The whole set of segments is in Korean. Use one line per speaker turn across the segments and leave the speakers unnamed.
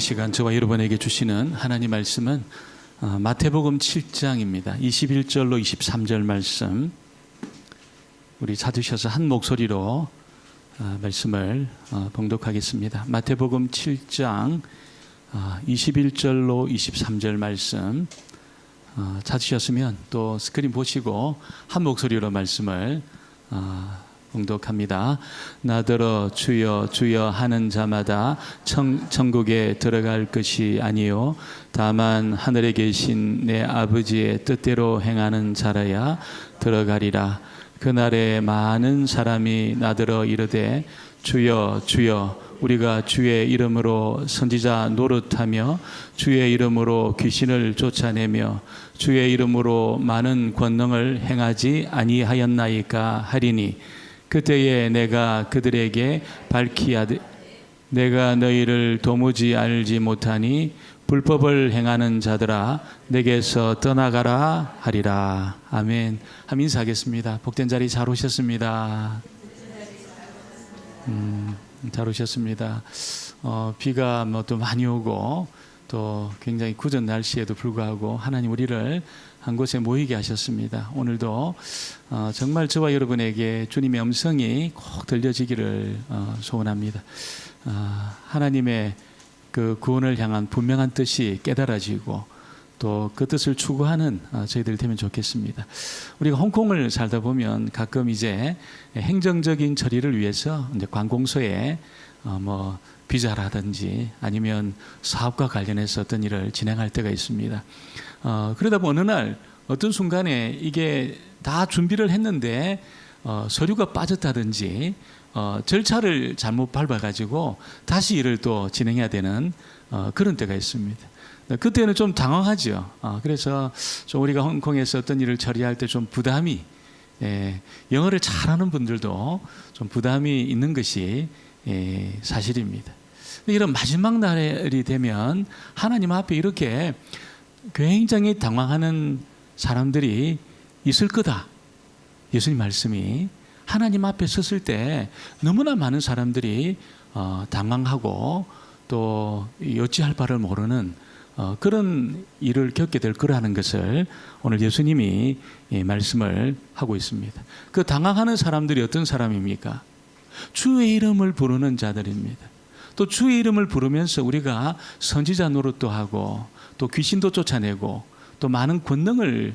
시간 저와 여러분에게 주시는 하나님 말씀은 마태복음 7장입니다. 21절로 23절 말씀 우리 찾으셔서 한 목소리로 말씀을 봉독하겠습니다. 마태복음 7장 21절로 23절 말씀 찾으셨으면 또 스크린 보시고 한 목소리로 말씀을 봉독합니다. 나더러 주여 주여 하는 자마다 천국에 들어갈 것이 아니요 다만 하늘에 계신 내 아버지의 뜻대로 행하는 자라야 들어가리라. 그날에 많은 사람이 나더러 이르되 주여 주여 우리가 주의 이름으로 선지자 노릇하며 주의 이름으로 귀신을 쫓아내며 주의 이름으로 많은 권능을 행하지 아니하였나이까 하리니 그때에 내가 그들에게 밝히 하되 내가 너희를 도무지 알지 못하니 불법을 행하는 자들아 내게서 떠나가라 하리라. 아멘. 한번 인사하겠습니다. 복된 자리 잘 오셨습니다. 잘 오셨습니다. 비가 또 많이 오고 또 굉장히 굳은 날씨에도 불구하고 하나님 우리를 한 곳에 모이게 하셨습니다. 오늘도 정말 저와 여러분에게 주님의 음성이 꼭 들려지기를 소원합니다. 하나님의 그 구원을 향한 분명한 뜻이 깨달아지고 또 그 뜻을 추구하는 저희들 되면 좋겠습니다. 우리가 홍콩을 살다 보면 가끔 이제 행정적인 처리를 위해서 이제 관공서에 비자라든지 아니면 사업과 관련해서 어떤 일을 진행할 때가 있습니다. 그러다 보면 어느 날 어떤 순간에 이게 다 준비를 했는데 서류가 빠졌다든지 절차를 잘못 밟아가지고 다시 일을 또 진행해야 되는 그런 때가 있습니다. 그때는 좀 당황하죠. 그래서 좀 우리가 홍콩에서 어떤 일을 처리할 때 좀 부담이 영어를 잘하는 분들도 좀 부담이 있는 것이 사실입니다. 이런 마지막 날이 되면 하나님 앞에 이렇게 굉장히 당황하는 사람들이 있을 거다. 예수님 말씀이 하나님 앞에 섰을 때 너무나 많은 사람들이 당황하고 또 어찌할 바를 모르는 그런 일을 겪게 될 거라는 것을 오늘 예수님이 말씀을 하고 있습니다. 그 당황하는 사람들이 어떤 사람입니까? 주의 이름을 부르는 자들입니다. 또 주의 이름을 부르면서 우리가 선지자 노릇도 하고 또 귀신도 쫓아내고 또 많은 권능을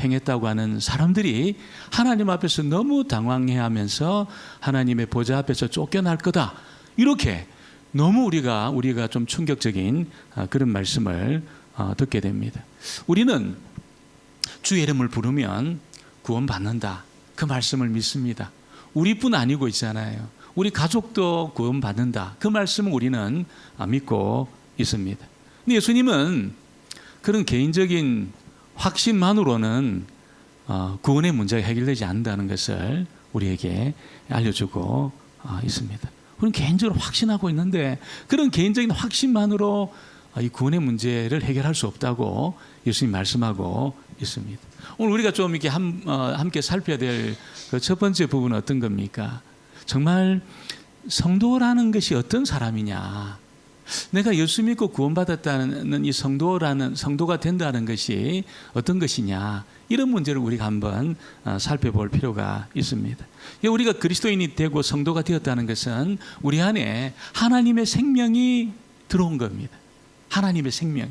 행했다고 하는 사람들이 하나님 앞에서 너무 당황해하면서 하나님의 보좌 앞에서 쫓겨날 거다. 이렇게 너무 우리가 좀 충격적인 그런 말씀을 듣게 됩니다. 우리는 주의 이름을 부르면 구원받는다. 그 말씀을 믿습니다. 우리뿐 아니고 있잖아요. 우리 가족도 구원받는다. 그 말씀을 우리는 믿고 있습니다. 근데 예수님은 그런 개인적인 확신만으로는 구원의 문제가 해결되지 않는다는 것을 우리에게 알려주고 있습니다. 우리는 개인적으로 확신하고 있는데 그런 개인적인 확신만으로 이 구원의 문제를 해결할 수 없다고 예수님 말씀하고 있습니다. 오늘 우리가 좀 이렇게 함께 살펴야 될 그 첫 번째 부분은 어떤 겁니까? 정말 성도라는 것이 어떤 사람이냐? 내가 예수 믿고 구원받았다는 이 성도가 된다는 것이 어떤 것이냐? 이런 문제를 우리가 한번 살펴볼 필요가 있습니다. 우리가 그리스도인이 되고 성도가 되었다는 것은 우리 안에 하나님의 생명이 들어온 겁니다. 하나님의 생명이.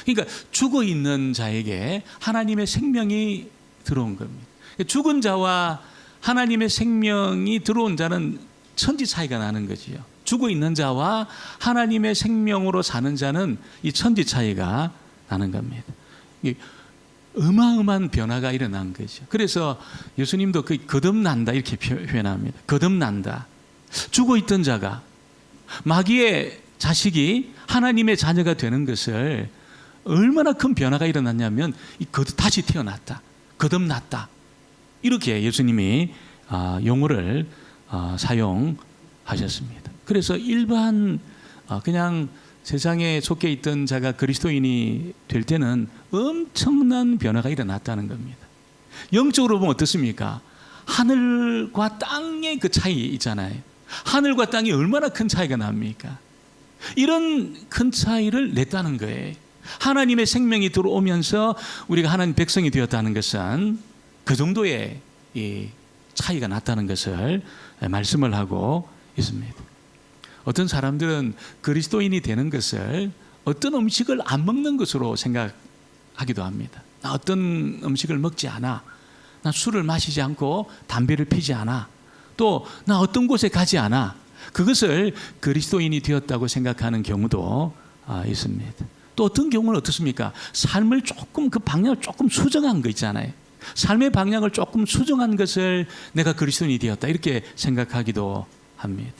그러니까 죽어 있는 자에게 하나님의 생명이 들어온 겁니다. 죽은 자와 하나님의 생명이 들어온 자는 천지 차이가 나는 거지요. 죽어 있는 자와 하나님의 생명으로 사는 자는 이 천지 차이가 나는 겁니다. 어마어마한 변화가 일어난 거죠. 그래서 예수님도 거듭난다 이렇게 표현합니다. 거듭난다. 죽어 있던 자가 마귀의 자식이 하나님의 자녀가 되는 것을 얼마나 큰 변화가 일어났냐면 다시 태어났다. 거듭났다. 이렇게 예수님이 용어를 사용하셨습니다. 그래서 일반 그냥 세상에 속해 있던 자가 그리스도인이 될 때는 엄청난 변화가 일어났다는 겁니다. 영적으로 보면 어떻습니까? 하늘과 땅의 그 차이 있잖아요. 하늘과 땅이 얼마나 큰 차이가 납니까? 이런 큰 차이를 냈다는 거예요. 하나님의 생명이 들어오면서 우리가 하나님 백성이 되었다는 것은 그 정도의 이 차이가 났다는 것을 말씀을 하고 있습니다. 어떤 사람들은 그리스도인이 되는 것을 어떤 음식을 안 먹는 것으로 생각하기도 합니다. 나 어떤 음식을 먹지 않아. 나 술을 마시지 않고 담배를 피지 않아. 또 나 어떤 곳에 가지 않아. 그것을 그리스도인이 되었다고 생각하는 경우도 있습니다. 또 어떤 경우는 어떻습니까? 삶을 조금 그 방향을 조금 수정한 거 있잖아요. 삶의 방향을 조금 수정한 것을 내가 그리스도인이 되었다 이렇게 생각하기도 합니다.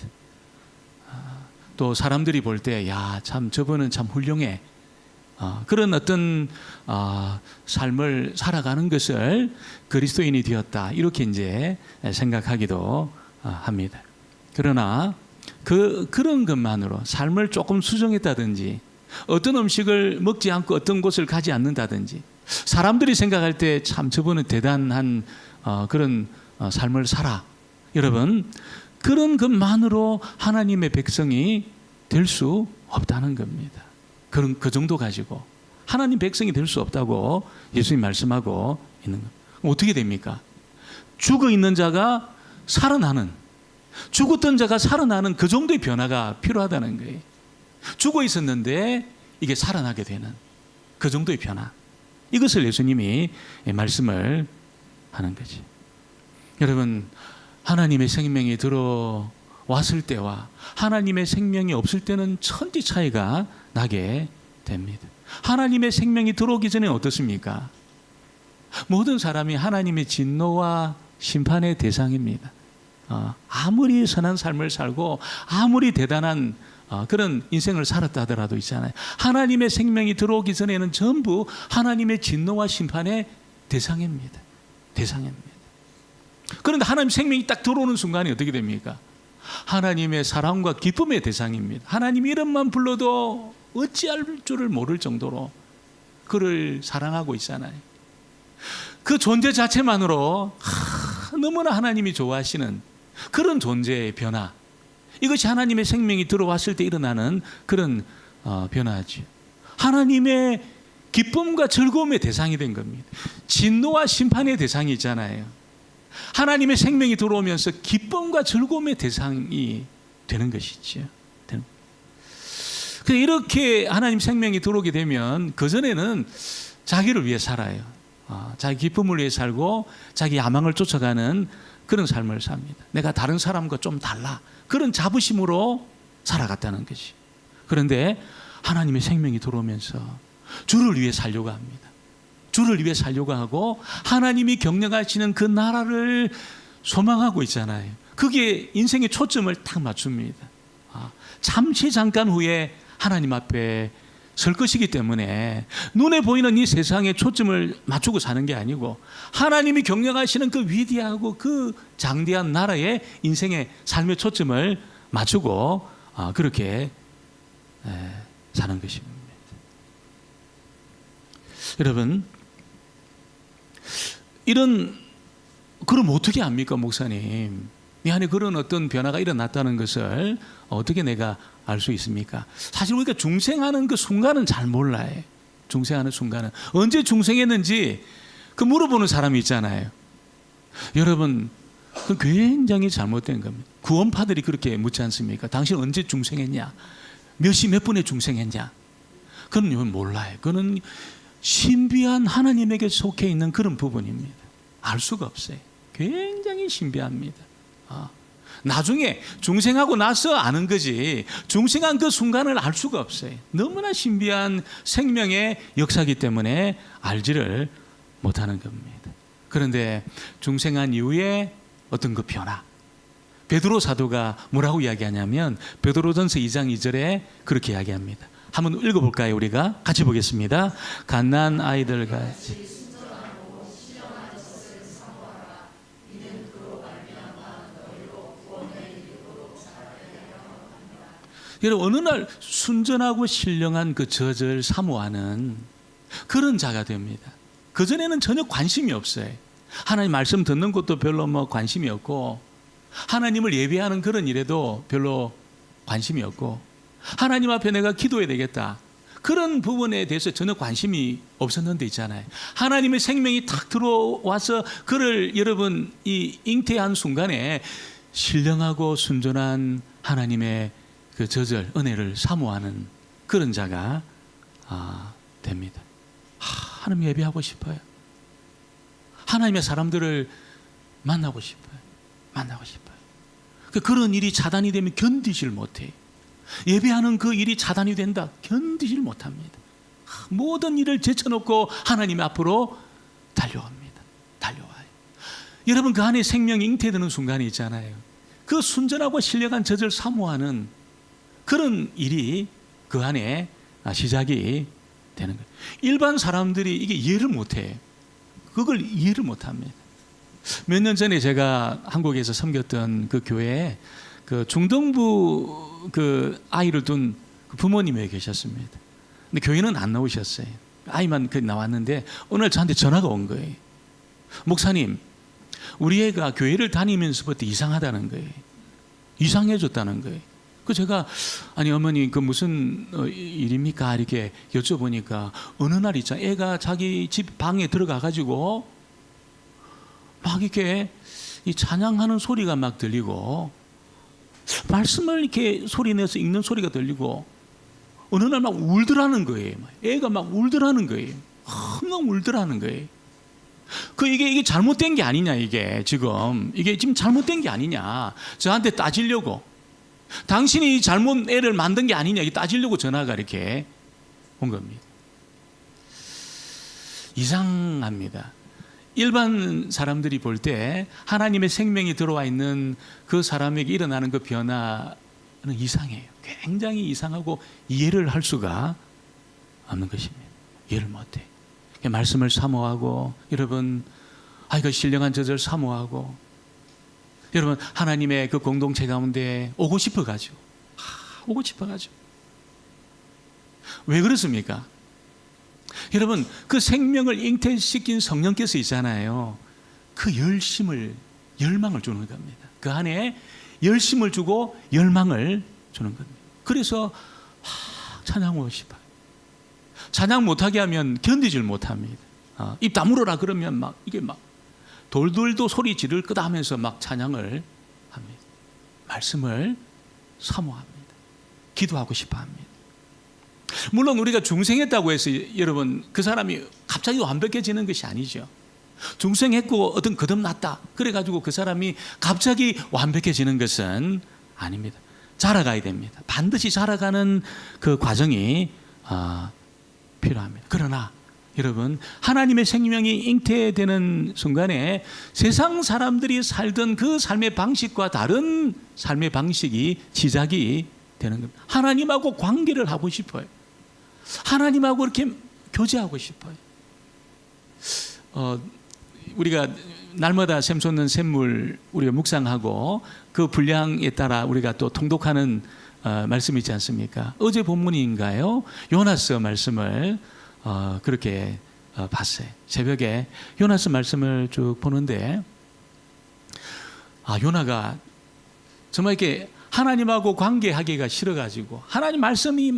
또 사람들이 볼 때 야, 참 저분은 참 훌륭해. 그런 어떤 삶을 살아가는 것을 그리스도인이 되었다 이렇게 이제 생각하기도 합니다. 그러나 그런 것만으로 삶을 조금 수정했다든지 어떤 음식을 먹지 않고 어떤 곳을 가지 않는다든지 사람들이 생각할 때 참 저분은 대단한 그런 삶을 살아. 여러분 그런 것만으로 하나님의 백성이 될 수 없다는 겁니다. 그 정도 가지고 하나님 백성이 될 수 없다고 예수님 말씀하고 있는 겁니다. 어떻게 됩니까? 죽어 있는 자가 살아나는, 죽었던 자가 살아나는 그 정도의 변화가 필요하다는 거예요. 죽어 있었는데 이게 살아나게 되는 그 정도의 변화, 이것을 예수님이 말씀을 하는 거지. 여러분 하나님의 생명이 들어왔을 때와 하나님의 생명이 없을 때는 천지 차이가 나게 됩니다. 하나님의 생명이 들어오기 전에 어떻습니까? 모든 사람이 하나님의 진노와 심판의 대상입니다. 아무리 선한 삶을 살고 아무리 대단한 그런 인생을 살았다 하더라도 있잖아요. 하나님의 생명이 들어오기 전에는 전부 하나님의 진노와 심판의 대상입니다. 대상입니다. 그런데 하나님 생명이 딱 들어오는 순간이 어떻게 됩니까? 하나님의 사랑과 기쁨의 대상입니다. 하나님 이름만 불러도 어찌할 줄을 모를 정도로 그를 사랑하고 있잖아요. 그 존재 자체만으로 너무나 하나님이 좋아하시는 그런 존재의 변화, 이것이 하나님의 생명이 들어왔을 때 일어나는 그런 변화죠. 하나님의 기쁨과 즐거움의 대상이 된 겁니다. 진노와 심판의 대상이 있잖아요. 하나님의 생명이 들어오면서 기쁨과 즐거움의 대상이 되는 것이죠. 이렇게 하나님 생명이 들어오게 되면 그전에는 자기를 위해 살아요. 자기 기쁨을 위해 살고 자기 야망을 쫓아가는 그런 삶을 삽니다. 내가 다른 사람과 좀 달라, 그런 자부심으로 살아갔다는 것이. 그런데 하나님의 생명이 들어오면서 주를 위해 살려고 합니다. 주를 위해 살려고 하고 하나님이 경영하시는 그 나라를 소망하고 있잖아요. 그게 인생의 초점을 딱 맞춥니다. 잠시 잠깐 후에 하나님 앞에 설 것이기 때문에 눈에 보이는 이 세상에 초점을 맞추고 사는 게 아니고 하나님이 경영하시는 그 위대하고 그 장대한 나라에 인생의 삶의 초점을 맞추고 그렇게 사는 것입니다. 여러분, 그럼 어떻게 압니까, 목사님? 내 안에 그런 어떤 변화가 일어났다는 것을 어떻게 내가 알 수 있습니까? 사실 우리가 중생하는 그 순간은 잘 몰라요. 중생하는 순간은 언제 중생했는지 그 물어보는 사람이 있잖아요. 여러분, 그 굉장히 잘못된 겁니다. 구원파들이 그렇게 묻지 않습니까? 당신 언제 중생했냐? 몇 시 몇 분에 중생했냐? 그건 몰라요. 그거는 신비한 하나님에게 속해 있는 그런 부분입니다. 알 수가 없어요. 굉장히 신비합니다. 나중에 중생하고 나서 아는 거지 중생한 그 순간을 알 수가 없어요. 너무나 신비한 생명의 역사이기 때문에 알지를 못하는 겁니다. 그런데 중생한 이후에 어떤 그 변화, 베드로 사도가 뭐라고 이야기하냐면 베드로전서 2장 2절에 그렇게 이야기합니다. 한번 읽어볼까요? 우리가 같이 보겠습니다. 갓난 아이들같이 여러분, 어느 날 순전하고 신령한 그 젖을 사모하는 그런 자가 됩니다. 그전에는 전혀 관심이 없어요. 하나님 말씀 듣는 것도 별로 관심이 없고 하나님을 예배하는 그런 일에도 별로 관심이 없고 하나님 앞에 내가 기도해야 되겠다. 그런 부분에 대해서 전혀 관심이 없었는데 있잖아요. 하나님의 생명이 탁 들어와서 그를 여러분 이 잉태한 순간에 신령하고 순전한 하나님의 그 저절 은혜를 사모하는 그런 자가 됩니다. 하나님 예배하고 싶어요. 하나님의 사람들을 만나고 싶어요. 만나고 싶어요. 그런 일이 차단이 되면 견디질 못해요. 예배하는 그 일이 차단이 된다. 견디질 못합니다. 모든 일을 제쳐놓고 하나님 앞으로 달려갑니다. 달려와요. 여러분 그 안에 생명이 잉태되는 순간이 있잖아요. 그 순전하고 신령한 젖을 사모하는 그런 일이 그 안에 시작이 되는 거예요. 일반 사람들이 이게 이해를 못해요. 그걸 이해를 못합니다. 몇 년 전에 제가 한국에서 섬겼던 그 교회에 그 중등부 그 아이를 둔 부모님이 계셨습니다. 근데 교회는 안 나오셨어요. 아이만 그 나왔는데 오늘 저한테 전화가 온 거예요. 목사님, 우리 애가 교회를 다니면서부터 이상하다는 거예요. 이상해졌다는 거예요. 그 제가 아니 어머니 그 무슨 일입니까? 이렇게 여쭤보니까 어느 날 있잖아요. 애가 자기 집 방에 들어가 가지고 막 이렇게 이 찬양하는 소리가 막 들리고 말씀을 이렇게 소리 내서 읽는 소리가 들리고 어느 날 막 울더라는 거예요. 애가 막 울더라는 거예요. 막 울더라는 거예요. 이게 잘못된 게 아니냐, 이게 지금 잘못된 게 아니냐. 저한테 따지려고. 당신이 잘못 애를 만든 게 아니냐, 이게 따지려고 전화가 이렇게 온 겁니다. 이상합니다. 일반 사람들이 볼 때 하나님의 생명이 들어와 있는 그 사람에게 일어나는 그 변화는 이상해요. 굉장히 이상하고 이해를 할 수가 없는 것입니다. 이해를 못해. 말씀을 사모하고 여러분 그 신령한 젖을 사모하고 여러분 하나님의 그 공동체 가운데 오고 싶어가지고 왜 그렇습니까? 여러분 그 생명을 잉태시킨 성령께서 있잖아요. 그 열망을 주는 겁니다. 그 안에 열심을 주고 열망을 주는 겁니다. 그래서 찬양하고 싶어요. 찬양 못하게 하면 견디질 못합니다. 입 다물어라 그러면 이게 돌돌도 소리 지를 거다 하면서 찬양을 합니다. 말씀을 사모합니다. 기도하고 싶어 합니다. 물론 우리가 중생했다고 해서 여러분 그 사람이 갑자기 완벽해지는 것이 아니죠. 중생했고 어떤 거듭났다 그래가지고 그 사람이 갑자기 완벽해지는 것은 아닙니다. 자라가야 됩니다. 반드시 자라가는 그 과정이 필요합니다. 그러나 여러분 하나님의 생명이 잉태되는 순간에 세상 사람들이 살던 그 삶의 방식과 다른 삶의 방식이 시작이 되는 겁니다. 하나님하고 관계를 하고 싶어요. 하나님하고 이렇게 교제하고 싶어요. 우리가 날마다 샘솟는 샘물 우리가 묵상하고 그 분량에 따라 우리가 또 통독하는 말씀이 있지 않습니까? 어제 본문인가요? 요나서 말씀을 그렇게 봤어요. 새벽에 요나서 말씀을 쭉 보는데 요나가 정말 이렇게 하나님하고 관계하기가 싫어가지고 하나님 말씀이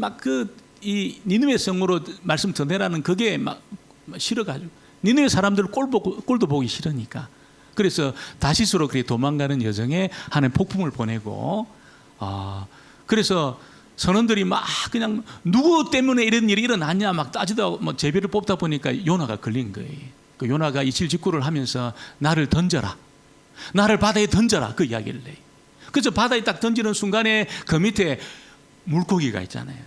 이 니느웨 성으로 말씀 전해라는 그게 싫어가지고 니느웨 사람들 꼴도 보기 싫으니까 그래서 다시스로 그렇게 도망가는 여정에 하나님 폭풍을 보내고 그래서 선원들이 그냥 누구 때문에 이런 일이 일어났냐 따지다 제비를 뽑다 보니까 요나가 걸린 거예요. 그 요나가 이실직고를 하면서 나를 던져라, 나를 바다에 던져라 그 이야기를 해요. 그래서 바다에 딱 던지는 순간에 그 밑에 물고기가 있잖아요.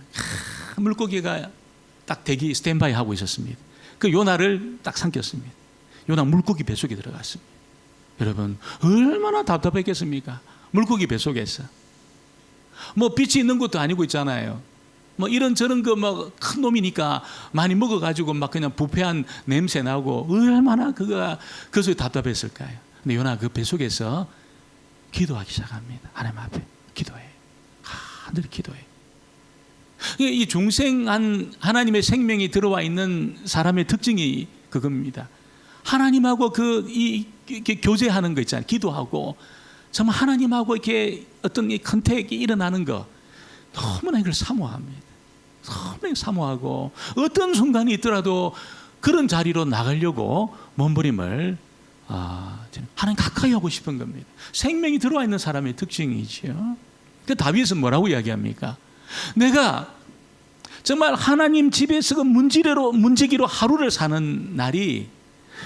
물고기가 딱 대기 스탠바이 하고 있었습니다. 그 요나를 딱 삼켰습니다. 요나 물고기 뱃속에 들어갔습니다. 여러분 얼마나 답답했겠습니까? 물고기 뱃속에서 빛이 있는 것도 아니고 있잖아요. 이런저런 큰 놈이니까 많이 먹어가지고 그냥 부패한 냄새 나고 얼마나 그 속에 답답했을까요? 근데 요나 그 뱃속에서 기도하기 시작합니다. 하나님 앞에 기도해. 늘 기도해. 이 중생한 하나님의 생명이 들어와 있는 사람의 특징이 그겁니다. 하나님하고 이렇게 교제하는 거 있잖아요. 기도하고 정말 하나님하고 이렇게 어떤 이 컨택이 일어나는 거, 너무나 이걸 사모합니다. 너무나 사모하고 어떤 순간이 있더라도 그런 자리로 나가려고 몸부림을 하나님 가까이 하고 싶은 겁니다. 생명이 들어와 있는 사람의 특징이지요. 그 다윗은 뭐라고 이야기합니까? 내가 정말 하나님 집에서 그 문지기로 하루를 사는 날이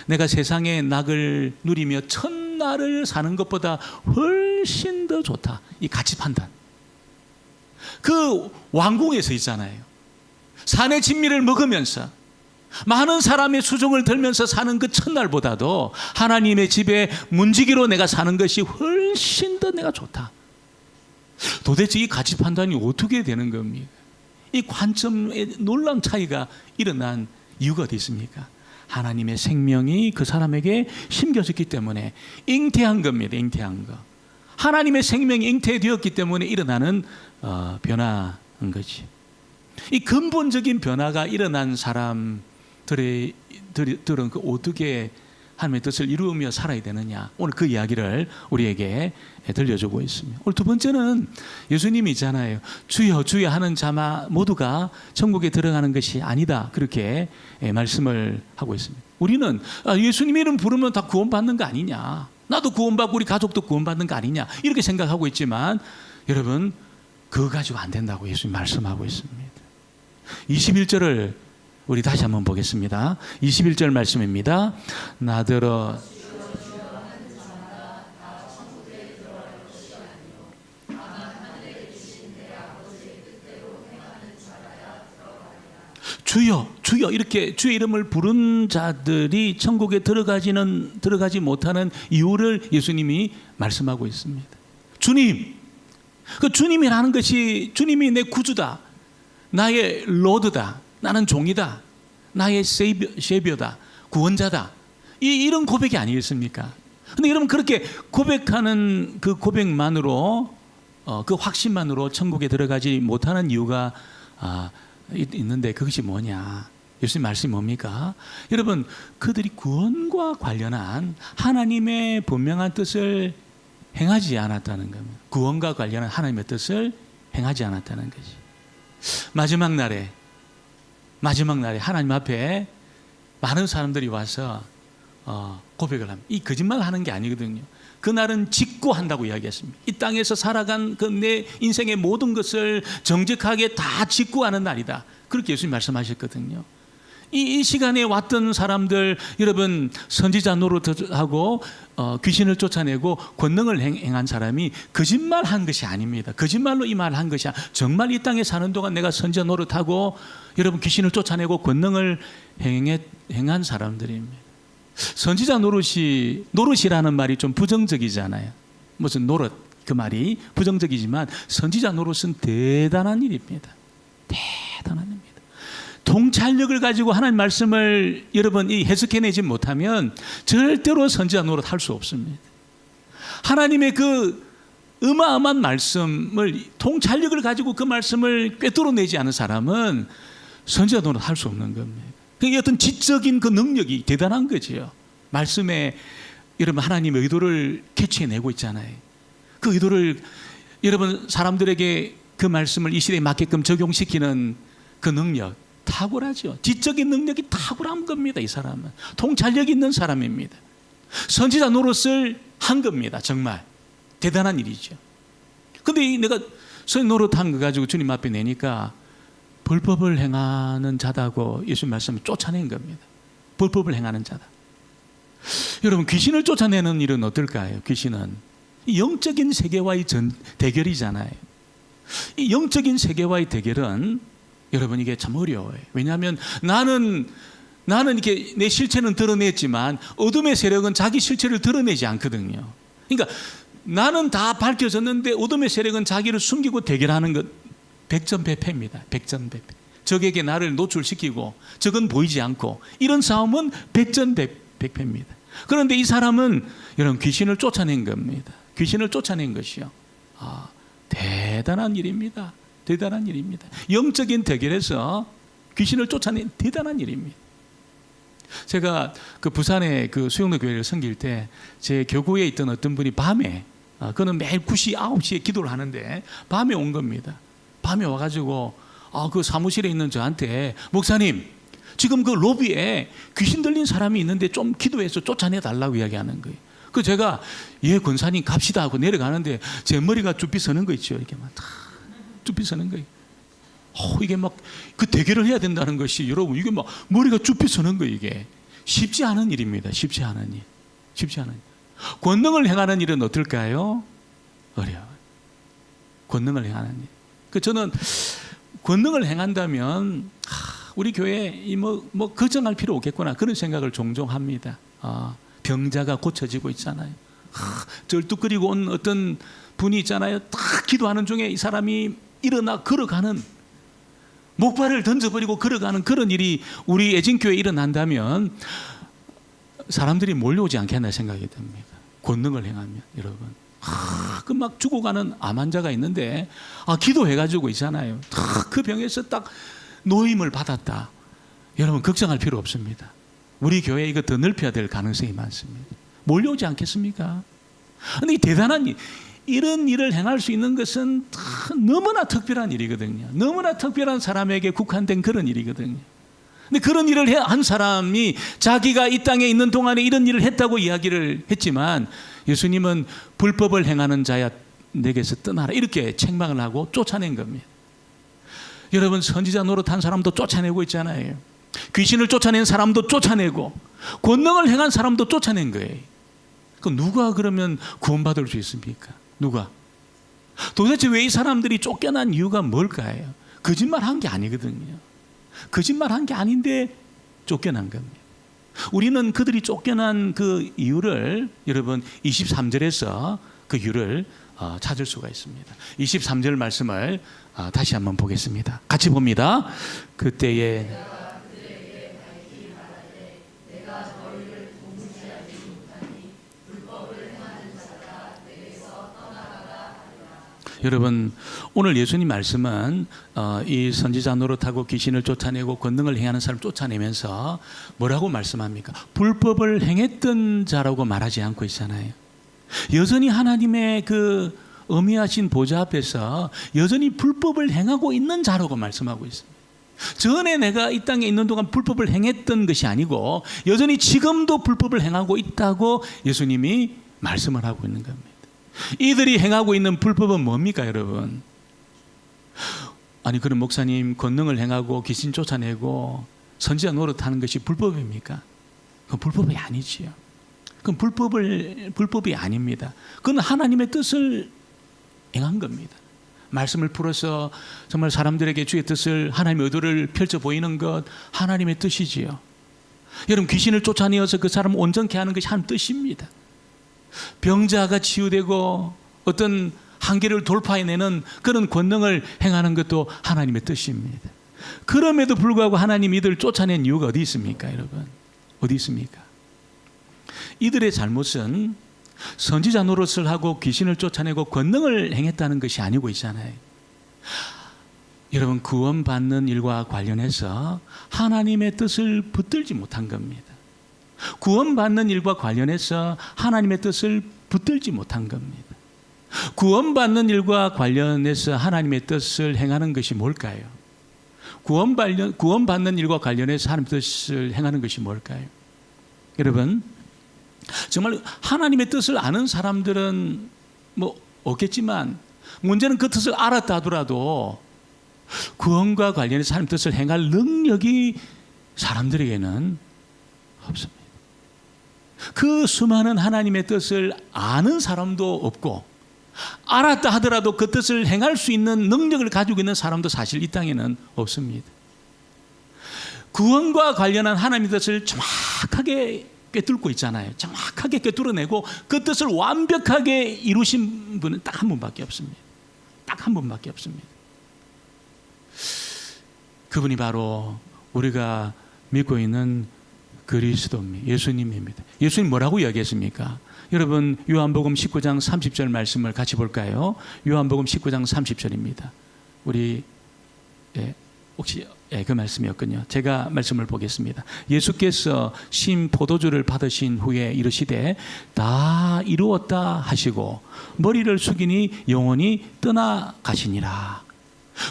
내가 세상의 낙을 누리며 첫날을 사는 것보다 훨씬 더 좋다. 이 가치 판단. 그 왕궁에서 있잖아요. 산의 진미를 먹으면서 많은 사람의 수종을 들면서 사는 그 첫날보다도 하나님의 집에 문지기로 내가 사는 것이 훨씬 더 내가 좋다. 도대체 이 가치 판단이 어떻게 되는 겁니까? 이 관점의 놀라운 차이가 일어난 이유가 어디 있습니까? 하나님의 생명이 그 사람에게 심겨졌기 때문에 잉태한 겁니다. 잉태한 거. 하나님의 생명이 잉태되었기 때문에 일어나는 변화인 거지. 이 근본적인 변화가 일어난 사람들은 그 어떻게 하나님의 뜻을 이루며 살아야 되느냐, 오늘 그 이야기를 우리에게 들려주고 있습니다. 오늘 두 번째는 예수님이 있잖아요. 주여 주여 하는 자마 모두가 천국에 들어가는 것이 아니다, 그렇게 말씀을 하고 있습니다. 우리는 예수님 이름 부르면 다 구원받는 거 아니냐, 나도 구원받고 우리 가족도 구원받는 거 아니냐, 이렇게 생각하고 있지만 여러분, 그거 가지고 안 된다고 예수님 말씀하고 있습니다. 21절을 우리 다시 한번 보겠습니다. 21절 말씀입니다. 나더러 주여 주여 이렇게 주의 이름을 부른 자들이 천국에 들어가지 못하는 이유를 예수님이 말씀하고 있습니다. 주님, 그 주님이라는 것이, 주님이 내 구주다, 나의 로드다, 나는 종이다, 나의 세비어다, 구원자다, 이런 고백이 아니겠습니까? 그런데 여러분, 그렇게 고백하는 그 고백만으로, 그 확신만으로 천국에 들어가지 못하는 이유가 있는데, 그것이 뭐냐? 예수님 말씀이 뭡니까? 여러분, 그들이 구원과 관련한 하나님의 분명한 뜻을 행하지 않았다는 겁니다. 구원과 관련한 하나님의 뜻을 행하지 않았다는 거지. 마지막 날에 하나님 앞에 많은 사람들이 와서 고백을 합니다. 이 거짓말 하는 게 아니거든요. 그날은 직구한다고 이야기했습니다. 이 땅에서 살아간 그 내 인생의 모든 것을 정직하게 다 직구하는 날이다, 그렇게 예수님 말씀하셨거든요. 이 시간에 왔던 사람들, 여러분, 선지자 노릇하고 귀신을 쫓아내고 권능을 행한 사람이 거짓말한 것이 아닙니다. 거짓말로 이 말을 한 것이 아니라 정말 이 땅에 사는 동안 내가 선지자 노릇하고 여러분 귀신을 쫓아내고 권능을 행한 사람들입니다. 선지자 노릇이라는 말이 좀 부정적이잖아요. 무슨 노릇, 그 말이 부정적이지만 선지자 노릇은 대단한 일입니다. 대단한 일입니다. 통찰력을 가지고 하나님 말씀을 여러분 해석해내지 못하면 절대로 선지자 노릇 할 수 없습니다. 하나님의 그 어마어마한 말씀을, 통찰력을 가지고 그 말씀을 꿰뚫어내지 않은 사람은 선지자 노릇 할 수 없는 겁니다. 그게 어떤 지적인 그 능력이 대단한 거지요. 말씀에 여러분 하나님의 의도를 캐치해내고 있잖아요. 그 의도를 여러분 사람들에게 그 말씀을 이 시대에 맞게끔 적용시키는 그 능력, 탁월하죠. 지적인 능력이 탁월한 겁니다. 이 사람은 통찰력 있는 사람입니다. 선지자 노릇을 한 겁니다. 정말 대단한 일이죠. 그런데 내가 선지자 노릇한 거 가지고 주님 앞에 내니까 불법을 행하는 자다고 예수님 말씀을 쫓아낸 겁니다. 불법을 행하는 자다. 여러분, 귀신을 쫓아내는 일은 어떨까요? 귀신은 영적인 세계와의 대결이잖아요. 이 영적인 세계와의 대결은 여러분 이게 참 어려워요. 왜냐하면 나는 이렇게 내 실체는 드러냈지만 어둠의 세력은 자기 실체를 드러내지 않거든요. 그러니까 나는 다 밝혀졌는데 어둠의 세력은 자기를 숨기고 대결하는 것, 백전백패입니다. 백전백패. 적에게 나를 노출시키고 적은 보이지 않고, 이런 싸움은 백전백패입니다. 그런데 이 사람은 여러분 귀신을 쫓아낸 겁니다. 귀신을 쫓아낸 것이요. 대단한 일입니다. 대단한 일입니다. 영적인 대결에서 귀신을 쫓아낸 대단한 일입니다. 제가 그 부산의 그 수영로 교회를 섬길 때 제 교구에 있던 어떤 분이 밤에, 그는 매일 9시, 9시에 기도를 하는데 밤에 온 겁니다. 밤에 와가지고 그 사무실에 있는 저한테 목사님 지금 그 로비에 귀신 들린 사람이 있는데 좀 기도해서 쫓아내 달라고 이야기하는 거예요. 그 제가 예 권사님 갑시다 하고 내려가는데 제 머리가 쭈삐 서는 거 있죠. 이렇게 막 쭈삐 서는 거예요. 이게 막 그 대결을 해야 된다는 것이 여러분 이게 막 머리가 쭈삐 서는 거예요. 이게 쉽지 않은 일입니다. 쉽지 않은 일. 쉽지 않은 일. 권능을 행하는 일은 어떨까요? 어려워요. 권능을 행하는 일. 그 저는 권능을 행한다면 우리 교회에 뭐 걱정할 필요 없겠구나 그런 생각을 종종 합니다. 병자가 고쳐지고 있잖아요. 절뚝거리고 온 어떤 분이 있잖아요. 딱 기도하는 중에 이 사람이 일어나 걸어가는 목발을 던져버리고 걸어가는 그런 일이 우리 애진교회에 일어난다면 사람들이 몰려오지 않겠나 생각이 듭니다. 권능을 행하면 여러분 그 막 죽어가는 암 환자가 있는데 기도해가지고 있잖아요. 그 병에서 딱 노임을 받았다. 여러분 걱정할 필요 없습니다. 우리 교회 이거 더 넓혀야 될 가능성이 많습니다. 몰려오지 않겠습니까? 근데 이 대단한 일, 이런 일을 행할 수 있는 것은 너무나 특별한 일이거든요. 너무나 특별한 사람에게 국한된 그런 일이거든요. 근데 그런 일을 한 사람이 자기가 이 땅에 있는 동안에 이런 일을 했다고 이야기를 했지만 예수님은 불법을 행하는 자야 내게서 떠나라 이렇게 책망을 하고 쫓아낸 겁니다. 여러분 선지자 노릇한 사람도 쫓아내고 있잖아요. 귀신을 쫓아낸 사람도 쫓아내고 권능을 행한 사람도 쫓아낸 거예요. 그 누가 그러면 구원받을 수 있습니까? 누가? 도대체 왜 이 사람들이 쫓겨난 이유가 뭘까요? 거짓말한 게 아니거든요. 거짓말한 게 아닌데 쫓겨난 겁니다. 우리는 그들이 쫓겨난 그 이유를 여러분 23절에서 그 이유를 찾을 수가 있습니다. 23절 말씀을 다시 한번 보겠습니다. 같이 봅니다. 그때에 여러분 오늘 예수님 말씀은 이 선지자 노릇하고 귀신을 쫓아내고 권능을 행하는 사람을 쫓아내면서 뭐라고 말씀합니까? 불법을 행했던 자라고 말하지 않고 있잖아요. 여전히 하나님의 그 어미하신 보좌 앞에서 여전히 불법을 행하고 있는 자라고 말씀하고 있습니다. 전에 내가 이 땅에 있는 동안 불법을 행했던 것이 아니고 여전히 지금도 불법을 행하고 있다고 예수님이 말씀을 하고 있는 겁니다. 이들이 행하고 있는 불법은 뭡니까 여러분? 아니 그럼 목사님 권능을 행하고 귀신 쫓아내고 선지자 노릇하는 것이 불법입니까? 그건 불법이 아니지요. 그건 불법이 아닙니다. 그건 하나님의 뜻을 행한 겁니다. 말씀을 풀어서 정말 사람들에게 주의 뜻을 하나님의 의도를 펼쳐 보이는 것 하나님의 뜻이지요. 여러분 귀신을 쫓아내어서 그 사람을 온전케 하는 것이 하나님 뜻입니다. 병자가 치유되고 어떤 한계를 돌파해내는 그런 권능을 행하는 것도 하나님의 뜻입니다. 그럼에도 불구하고 하나님 이들을 쫓아낸 이유가 어디 있습니까 여러분? 어디 있습니까? 이들의 잘못은 선지자 노릇을 하고 귀신을 쫓아내고 권능을 행했다는 것이 아니고 있잖아요. 여러분 구원받는 일과 관련해서 하나님의 뜻을 붙들지 못한 겁니다. 구원받는 일과 관련해서 하나님의 뜻을 붙들지 못한 겁니다. 구원받는 일과 관련해서 하나님의 뜻을 행하는 것이 뭘까요? 구원받는 일과 관련해서 하나님의 뜻을 행하는 것이 뭘까요? 여러분 정말 하나님의 뜻을 아는 사람들은 뭐 없겠지만 문제는 그 뜻을 알았다 하더라도 구원과 관련해서 하나님의 뜻을 행할 능력이 사람들에게는 없습니다. 그 수많은 하나님의 뜻을 아는 사람도 없고 알았다 하더라도 그 뜻을 행할 수 있는 능력을 가지고 있는 사람도 사실 이 땅에는 없습니다. 구원과 관련한 하나님의 뜻을 정확하게 꿰뚫고 있잖아요. 정확하게 꿰뚫어내고 그 뜻을 완벽하게 이루신 분은 딱 한 분밖에 없습니다. 딱 한 분밖에 없습니다. 그분이 바로 우리가 믿고 있는 그리스도입니다. 예수님입니다. 예수님 뭐라고 이야기했습니까? 여러분 요한복음 19장 30절 말씀을 같이 볼까요? 요한복음 19장 30절입니다. 우리 혹시 그 말씀이었군요. 제가 말씀을 보겠습니다. 예수께서 신 포도주를 받으신 후에 이르시되 다 이루었다 하시고 머리를 숙이니 영원히 떠나가시니라.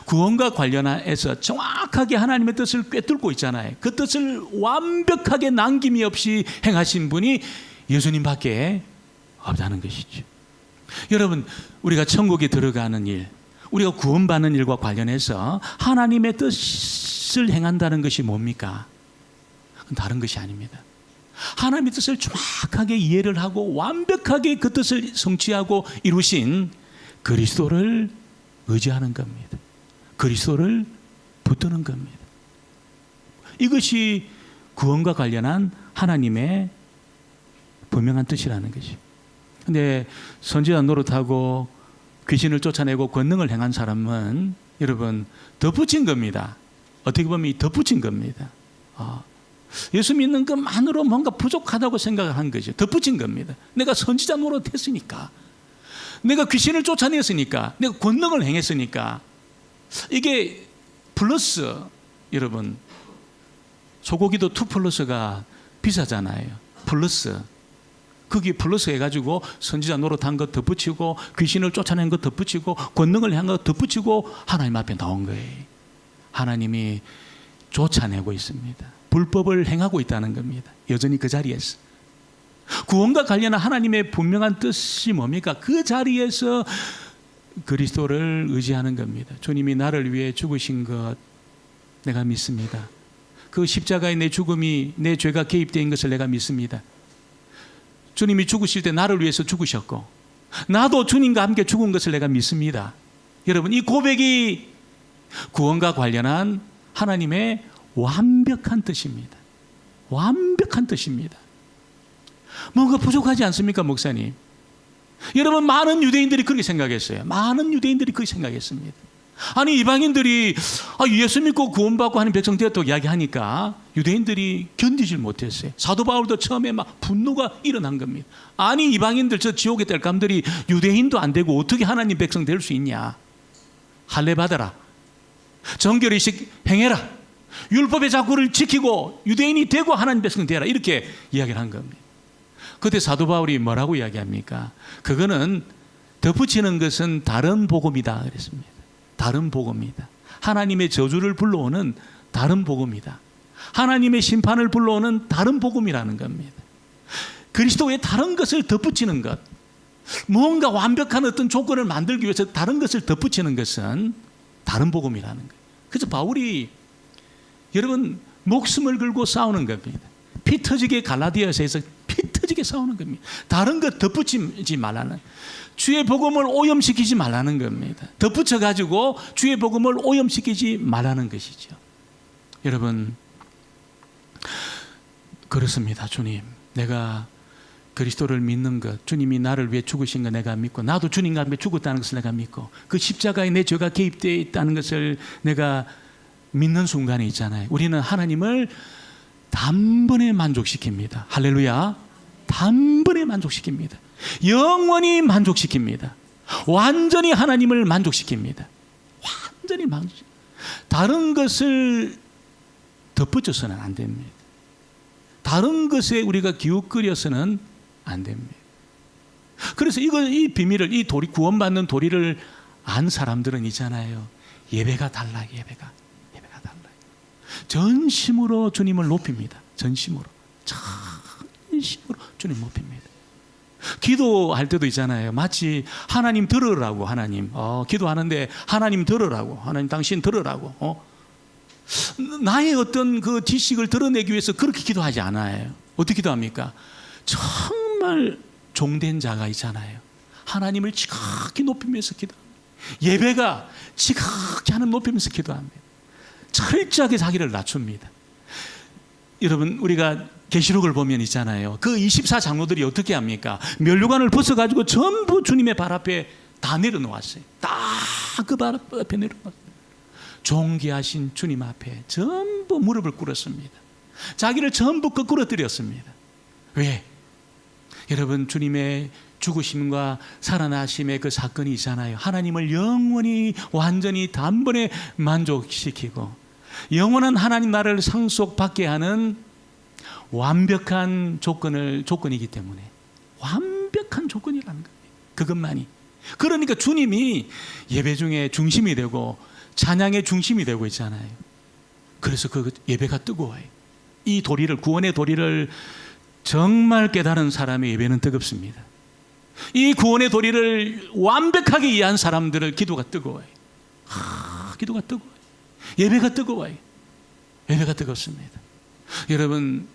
구원과 관련해서 정확하게 하나님의 뜻을 꿰뚫고 있잖아요. 그 뜻을 완벽하게 남김이 없이 행하신 분이 예수님밖에 없다는 것이죠. 여러분, 우리가 천국에 들어가는 일, 우리가 구원받는 일과 관련해서 하나님의 뜻을 행한다는 것이 뭡니까? 그건 다른 것이 아닙니다. 하나님의 뜻을 정확하게 이해를 하고 완벽하게 그 뜻을 성취하고 이루신 그리스도를 의지하는 겁니다. 그리스도를 붙드는 겁니다. 이것이 구원과 관련한 하나님의 분명한 뜻이라는 것이. 근데 선지자 노릇하고 귀신을 쫓아내고 권능을 행한 사람은 여러분 덧붙인 겁니다. 어떻게 보면 덧붙인 겁니다. 예수 믿는 것만으로 뭔가 부족하다고 생각을 한 거죠. 덧붙인 겁니다. 내가 선지자 노릇했으니까, 내가 귀신을 쫓아냈으니까, 내가 권능을 행했으니까, 이게 플러스. 여러분, 소고기도 2 플러스가 비싸잖아요. 플러스. 거기 플러스 해가지고 선지자 노릇한 것 덧붙이고 귀신을 쫓아낸 것 덧붙이고 권능을 한 것 덧붙이고 하나님 앞에 나온 거예요. 하나님이 쫓아내고 있습니다. 불법을 행하고 있다는 겁니다. 여전히 그 자리에서. 구원과 관련한 하나님의 분명한 뜻이 뭡니까? 그 자리에서 그리스도를 의지하는 겁니다. 주님이 나를 위해 죽으신 것 내가 믿습니다. 그 십자가의 내 죽음이 내 죄가 개입된 것을 내가 믿습니다. 주님이 죽으실 때 나를 위해서 죽으셨고 나도 주님과 함께 죽은 것을 내가 믿습니다. 여러분, 이 고백이 구원과 관련한 하나님의 완벽한 뜻입니다. 완벽한 뜻입니다. 뭔가 부족하지 않습니까, 목사님? 여러분, 많은 유대인들이 그렇게 생각했어요. 많은 유대인들이 그렇게 생각했습니다. 아니, 이방인들이 예수 믿고 구원받고 하는 백성 되었다고 이야기하니까 유대인들이 견디질 못했어요. 사도 바울도 처음에 막 분노가 일어난 겁니다. 아니, 이방인들 저 지옥의 땔감들이 유대인도 안 되고 어떻게 하나님 백성 될 수 있냐? 할례 받아라, 정결의식 행해라, 율법의 자구를 지키고 유대인이 되고 하나님 백성 되라, 이렇게 이야기를 한 겁니다. 그때 사도 바울이 뭐라고 이야기합니까? 그거는 덧붙이는 것은 다른 복음이다 그랬습니다. 다른 복음이다. 하나님의 저주를 불러오는 다른 복음이다. 하나님의 심판을 불러오는 다른 복음이라는 겁니다. 그리스도의 다른 것을 덧붙이는 것, 뭔가 완벽한 어떤 조건을 만들기 위해서 다른 것을 덧붙이는 것은 다른 복음이라는 거예요. 그래서 바울이 여러분 목숨을 걸고 싸우는 겁니다. 피 터지게 갈라디아서에서 피 터지게 싸우는 겁니다. 다른 것 덧붙이지 말라는, 주의 복음을 오염시키지 말라는 겁니다. 덧붙여가지고 주의 복음을 오염시키지 말라는 것이죠. 여러분, 그렇습니다. 주님, 내가 그리스도를 믿는 것, 주님이 나를 위해 죽으신 것 내가 믿고, 나도 주님과 함께 죽었다는 것을 내가 믿고, 그 십자가에 내 죄가 개입되어 있다는 것을 내가 믿는 순간에 있잖아요. 우리는 하나님을 단번에 만족시킵니다. 할렐루야. 단번에 만족시킵니다. 영원히 만족시킵니다. 완전히 하나님을 만족시킵니다. 완전히 만족. 다른 것을 덧붙여서는 안 됩니다. 다른 것에 우리가 기웃거려서는 안 됩니다. 그래서 이 비밀을, 이 도리, 구원받는 도리를 안 사람들은 있잖아요. 예배가 달라, 예배가 달라. 전심으로 주님을 높입니다. 전심으로 주님 높입니다. 기도할 때도 있잖아요. 마치 하나님 들으라고, 하나님 기도하는데 하나님 들으라고, 하나님 당신 들으라고, 나의 어떤 그 지식을 드러내기 위해서 그렇게 기도하지 않아요. 어떻게 기도합니까? 정말 종된 자가 있잖아요. 하나님을 지극히 높이면서 기도합니다. 예배가 지극히 하나님 높이면서 기도합니다. 철저하게 자기를 낮춥니다. 여러분, 우리가 계시록을 보면 있잖아요. 그 24장로들이 어떻게 합니까? 면류관을 벗어가지고 전부 주님의 발 앞에 다 내려놓았어요. 다 그 발 앞에 내려놓았어요. 존귀하신 주님 앞에 전부 무릎을 꿇었습니다. 자기를 전부 거꾸로 드렸습니다. 왜? 여러분, 주님의 죽으심과 살아나심의 그 사건이 있잖아요. 하나님을 영원히 완전히 단번에 만족시키고 영원한 하나님 나라를 상속받게 하는 완벽한 조건이기 때문에, 완벽한 조건이라는 겁니다. 그것만이. 그러니까 주님이 예배 중에 중심이 되고 찬양의 중심이 되고 있잖아요. 그래서 그 예배가 뜨거워요. 이 도리를, 구원의 도리를 정말 깨달은 사람의 예배는 뜨겁습니다. 이 구원의 도리를 완벽하게 이해한 사람들의 기도가 뜨거워요. 기도가 뜨거워요. 예배가 뜨거워요. 예배가 뜨겁습니다. 여러분,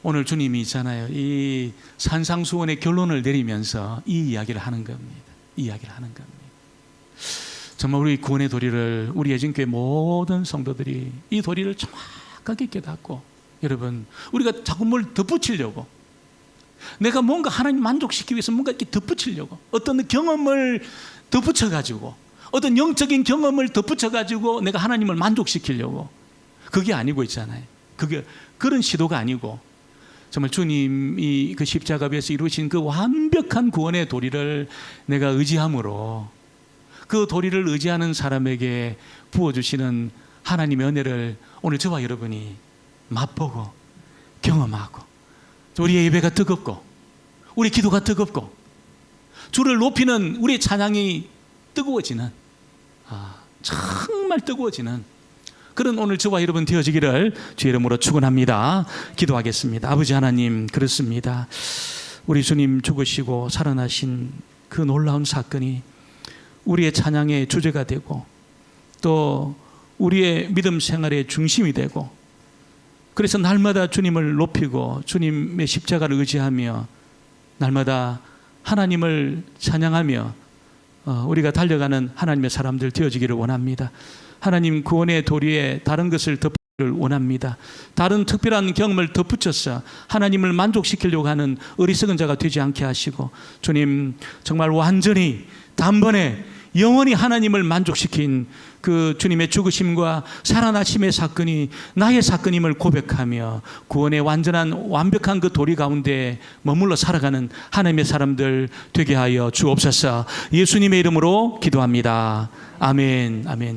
오늘 주님이 있잖아요. 이 산상수훈의 결론을 내리면서 이 이야기를 하는 겁니다. 이 이야기를 하는 겁니다. 정말 우리 구원의 도리를, 우리 예진교회 모든 성도들이 이 도리를 정확하게 깨닫고, 여러분, 우리가 자꾸 뭘 덧붙이려고, 내가 뭔가 하나님 만족시키기 위해서 뭔가 이렇게 덧붙이려고, 어떤 경험을 덧붙여가지고, 어떤 영적인 경험을 덧붙여가지고 내가 하나님을 만족시키려고, 그게 아니고 있잖아요. 그게 그런 시도가 아니고, 정말 주님이 그 십자가에서 이루신 그 완벽한 구원의 도리를 내가 의지함으로, 그 도리를 의지하는 사람에게 부어주시는 하나님의 은혜를 오늘 저와 여러분이 맛보고 경험하고, 우리의 예배가 뜨겁고 우리 기도가 뜨겁고 주를 높이는 우리의 찬양이 뜨거워지는, 정말 뜨거워지는 그런 오늘 저와 여러분 되어지기를 주의 이름으로 축원합니다. 기도하겠습니다. 아버지 하나님, 그렇습니다. 우리 주님 죽으시고 살아나신 그 놀라운 사건이 우리의 찬양의 주제가 되고, 또 우리의 믿음 생활의 중심이 되고, 그래서 날마다 주님을 높이고 주님의 십자가를 의지하며 날마다 하나님을 찬양하며 우리가 달려가는 하나님의 사람들 되어지기를 원합니다. 하나님, 구원의 도리에 다른 것을 덧붙이기를 원합니다. 다른 특별한 경험을 덧붙여서 하나님을 만족시키려고 하는 어리석은 자가 되지 않게 하시고, 주님, 정말 완전히 단번에 영원히 하나님을 만족시킨 그 주님의 죽으심과 살아나심의 사건이 나의 사건임을 고백하며 구원의 완벽한 그 도리 가운데 머물러 살아가는 하나님의 사람들 되게 하여 주옵소서. 예수님의 이름으로 기도합니다. 아멘. 아멘.